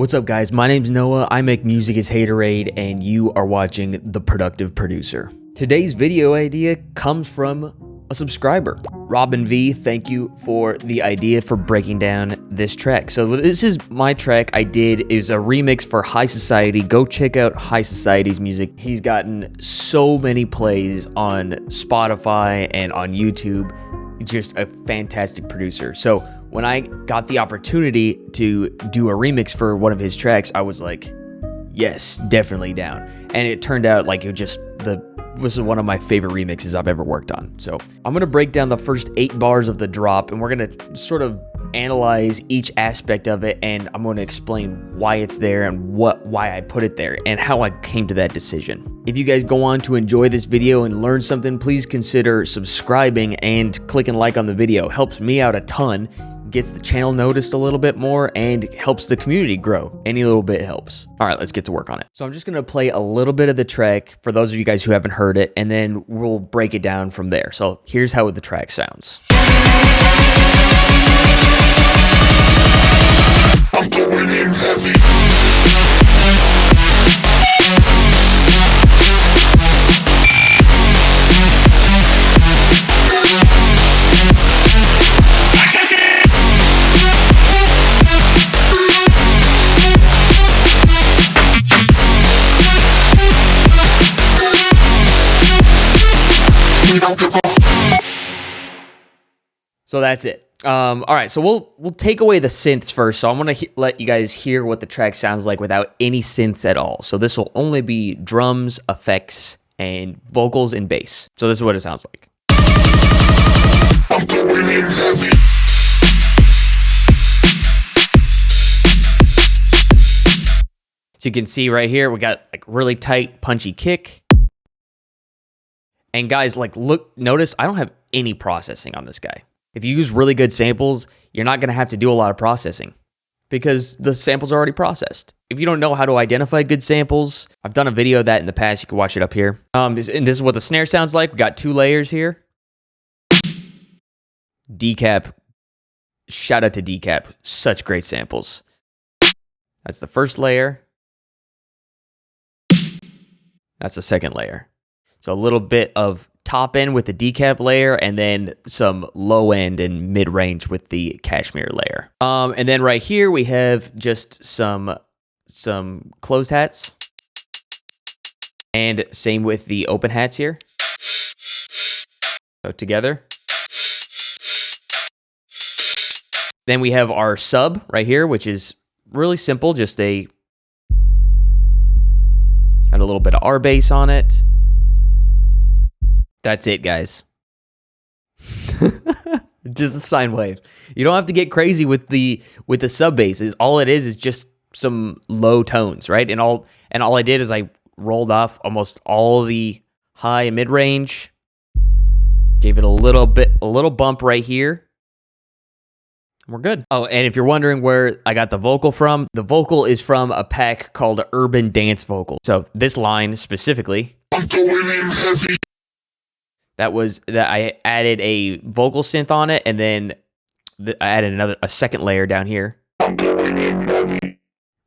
What's up, guys? My name's Noah. I make music as Haterade, and you are watching The Productive Producer. Today's video idea comes from a subscriber. Robin V, thank you for the idea for breaking down this track. So this is my track I did. Is a remix for High Society. Go check out High Society's music. He's gotten so many plays on Spotify and on YouTube. Just a fantastic producer. So when I got the opportunity to do a remix for one of his tracks, I was like, yes, definitely down. And it turned out like this was one of my favorite remixes I've ever worked on. So I'm going to break down the first 8 bars of the drop, and we're going to sort of analyze each aspect of it, and I'm going to explain why it's there and why I put it there and how I came to that decision. If you guys go on to enjoy this video and learn something, please consider subscribing and clicking like on the video. Helps me out a ton, gets the channel noticed a little bit more, and helps the community grow. Any little bit helps. All right, let's get to work on it. So I'm just going to play a little bit of the track for those of you guys who haven't heard it, and then we'll break it down from there. So here's how the track sounds. I'm going in heavy. So that's it. All right, so we'll take away the synths first. So I'm gonna let you guys hear what the track sounds like without any synths at all. So this will only be drums, effects, and vocals and bass. So this is what it sounds like. I'm going in heavy. So you can see right here, we got like really tight, punchy kick. And guys, like, notice I don't have any processing on this guy. If you use really good samples, you're not going to have to do a lot of processing because the samples are already processed. If you don't know how to identify good samples, I've done a video of that in the past. You can watch it up here. And this is what the snare sounds like. We got 2 layers here. Decap. Shout out to Decap. Such great samples. That's the first layer. That's the second layer. So a little bit of top end with the decap layer, and then some low end and mid range with the cashmere layer. And then right here we have just some closed hats, and same with the open hats here. So together. Then we have our sub right here, which is really simple. Just got a little bit of R bass on it. That's it, guys. Just a sine wave. You don't have to get crazy with the sub bass. All it is just some low tones, right? And all I did is I rolled off almost all the high and mid range. Gave it a little bump right here. We're good. Oh, and if you're wondering where I got the vocal from, the vocal is from a pack called Urban Dance Vocal. So this line specifically, I'm going in heavy. That I added a vocal synth on it, and then I added a second layer down here,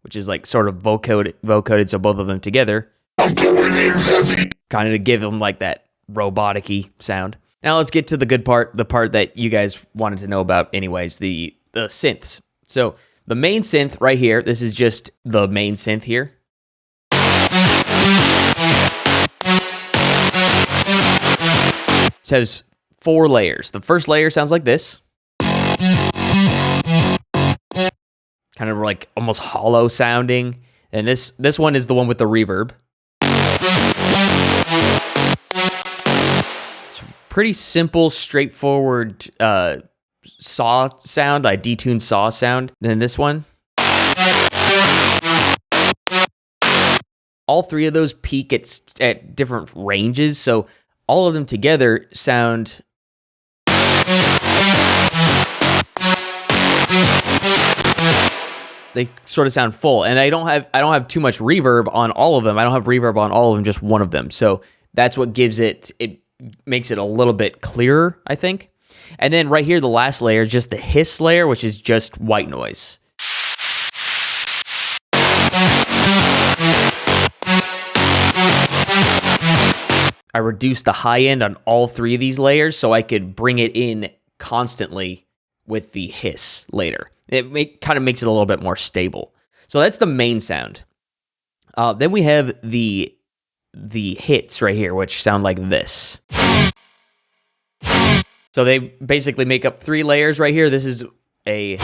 which is like sort of vocoded, so both of them together, kind of to give them like that robotic-y sound. Now let's get to the good part, the part that you guys wanted to know about anyways, the synths. So the main synth right here, this is just the main synth here. It has 4 layers. The first layer sounds like this. Kind of like almost hollow sounding. And this one is the one with the reverb. It's pretty simple, straightforward saw sound, like detuned saw sound. Then this one. All 3 of those peak at different ranges, so all of them together sound they sort of sound full, and I don't have too much reverb on all of them. I don't have reverb on all of them, just one of them. So that's what gives it makes it a little bit clearer, I think. And then right here, the last layer is just the hiss layer, which is just white noise. I reduced the high end on all 3 of these layers so I could bring it in constantly with the hiss later. It kind of makes it a little bit more stable. So that's the main sound. Then we have the hits right here, which sound like this. So they basically make up 3 layers right here. This is a...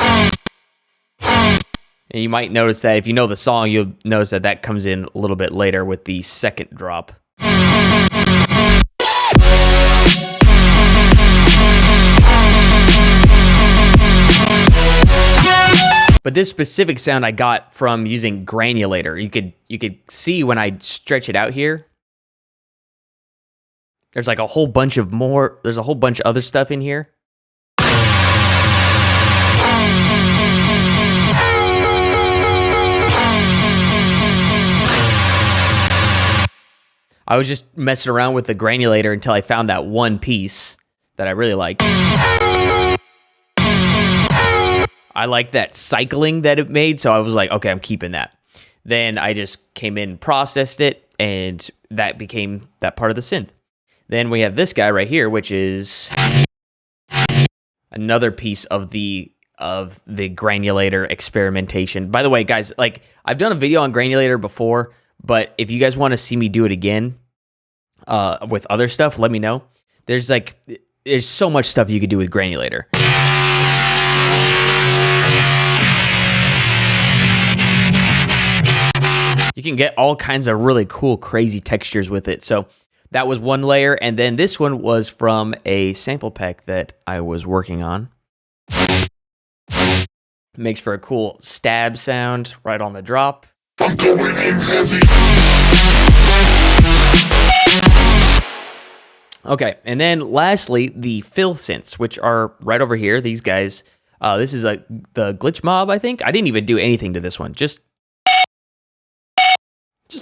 And you might notice that if you know the song, you'll notice that that comes in a little bit later with the second drop. But this specific sound I got from using granulator. You could see when I stretch it out here. There's like a whole bunch of there's a whole bunch of other stuff in here. I was just messing around with the granulator until I found that one piece that I really like. I like that cycling that it made, so I was like, okay, I'm keeping that. Then I just came in, processed it, and that became that part of the synth. Then we have this guy right here, which is another piece of the granulator experimentation. By the way, guys, like I've done a video on granulator before, but if you guys want to see me do it again with other stuff, let me know. There's so much stuff you could do with granulator. You can get all kinds of really cool, crazy textures with it. So that was one layer. And then this one was from a sample pack that I was working on. Makes for a cool stab sound right on the drop. I'm going in heavy. Okay, and then lastly, the fill synths, which are right over here. These guys, this is the glitch mob, I think. I didn't even do anything to this one. Just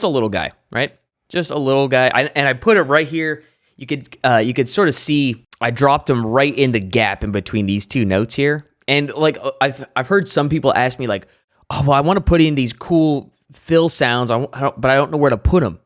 a little guy, right? Just a little guy. And I put it right here. You could sort of see I dropped him right in the gap in between these 2 notes here. And like I've heard some people ask me like, oh, well, I want to put in these cool fill sounds, but I don't know where to put them.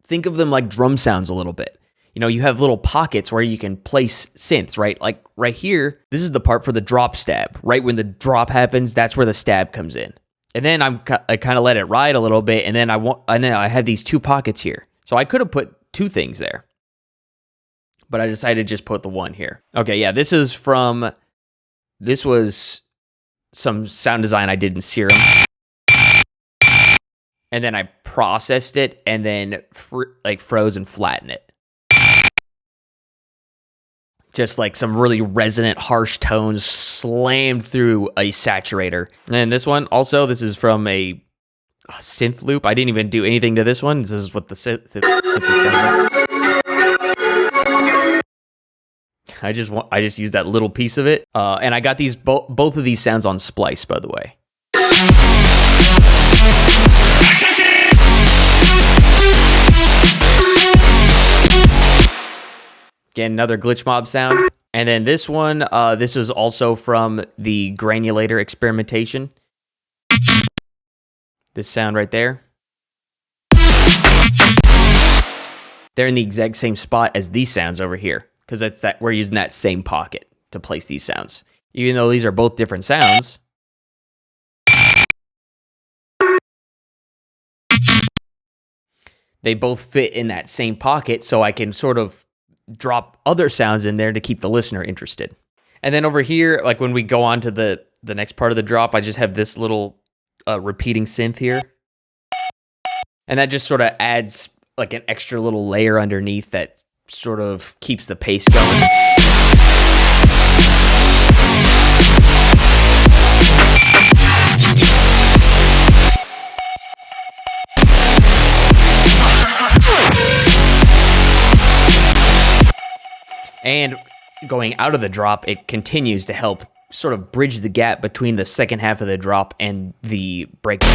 Think of them like drum sounds a little bit. You know, you have little pockets where you can place synths, right? Like right here, this is the part for the drop stab. Right when the drop happens, that's where the stab comes in. And then I kind of let it ride a little bit, and then I have these 2 pockets here. So I could have put 2 things there, but I decided to just put the 1 here. Okay, yeah, this was some sound design I did in Serum. And then I processed it and then froze and flattened it. Just like some really resonant, harsh tones slammed through a saturator. And this one, also, this is from a synth loop. I didn't even do anything to this one. This is what the synth loop sounds like. I just used that little piece of it. And I got these both of these sounds on Splice, by the way. Again, another glitch mob sound. And then this one, this was also from the granulator experimentation. This sound right there. They're in the exact same spot as these sounds over here, because we're using that same pocket to place these sounds. Even though these are both different sounds, they both fit in that same pocket, so I can sort of drop other sounds in there to keep the listener interested. And then over here, like when we go on to the next part of the drop, I just have this little repeating synth here. And that just sort of adds like an extra little layer underneath that sort of keeps the pace going. And going out of the drop, it continues to help sort of bridge the gap between the second half of the drop and the breakdown.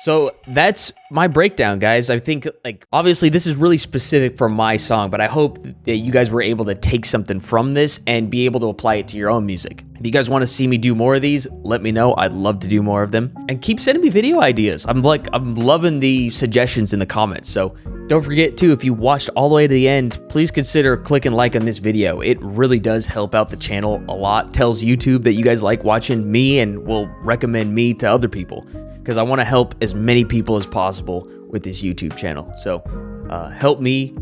So that's my breakdown, guys. I think, like, obviously this is really specific for my song, but I hope that you guys were able to take something from this and be able to apply it to your own music. If you guys want to see me do more of these, let me know. I'd love to do more of them. And keep sending me video ideas. I'm loving the suggestions in the comments. So don't forget too, if you watched all the way to the end, please consider clicking like on this video. It really does help out the channel a lot. Tells YouTube that you guys like watching me and will recommend me to other people, because I want to help as many people as possible with this YouTube channel. So help me,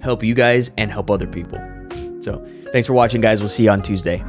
help you guys, and help other people. So thanks for watching, guys. We'll see you on Tuesday.